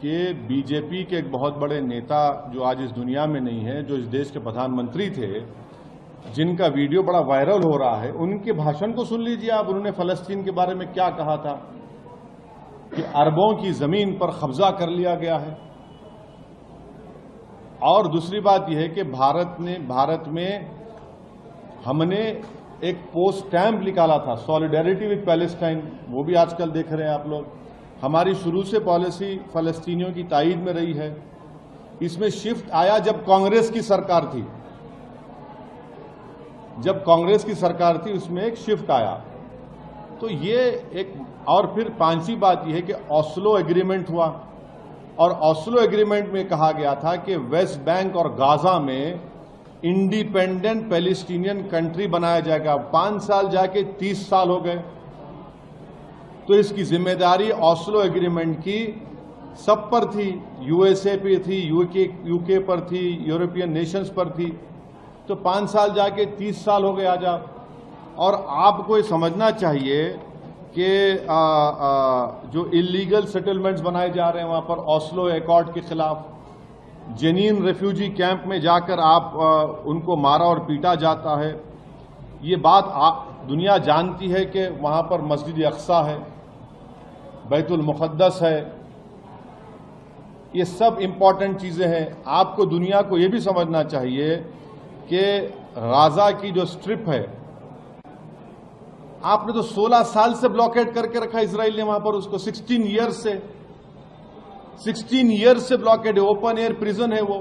कि बीजेपी के एक बहुत बड़े नेता जो आज इस दुनिया में नहीं है, जो इस देश के प्रधानमंत्री थे, जिनका वीडियो बड़ा वायरल हो रहा है, उनके भाषण को सुन लीजिए आप। उन्होंने फलस्तीन के बारे में क्या कहा था कि अरबों की जमीन पर कब्जा कर लिया गया है। और दूसरी बात यह है कि भारत में हमने एक पोस्ट स्टैम्प निकाला था, सॉलिडेरिटी विद पैलेस्टाइन, वो भी आजकल देख रहे हैं आप लोग। हमारी शुरू से पॉलिसी फलस्तीनियों की ताईद में रही है। इसमें शिफ्ट आया जब कांग्रेस की सरकार थी, थी उसमें एक शिफ्ट आया। तो ये एक, और फिर पांचवी बात यह है कि ऑस्लो एग्रीमेंट हुआ, और ऑस्लो एग्रीमेंट में कहा गया था कि वेस्ट बैंक और गाजा में इंडिपेंडेंट पैलेस्टीनियन कंट्री बनाया जाएगा। 5 साल जाके 30 साल हो गए। तो इसकी जिम्मेदारी ऑस्लो एग्रीमेंट की सब पर थी, यूएसए पे थी, यूके पर थी, यूरोपियन नेशंस पर थी। तो 5 साल जाके 30 साल हो गए आज आप। और आपको ये समझना चाहिए कि जो इलीगल सेटलमेंट्स बनाए जा रहे हैं वहां पर ऑस्लो अकॉर्ड के खिलाफ, जेनीन रेफ्यूजी कैंप में जाकर आप उनको मारा और पीटा जाता है। ये बात दुनिया जानती है कि वहां पर मस्जिद अक्सा है, बैतुल मुक़द्दस है। ये सब इंपॉर्टेंट चीजें हैं। आपको दुनिया को ये भी समझना चाहिए कि गाजा की जो स्ट्रिप है, आपने तो 16 साल से ब्लॉकेड करके रखा इजराइल ने वहां पर उसको। 16 ईयर्स से ब्लॉकेड है, ओपन एयर प्रिजन है वो।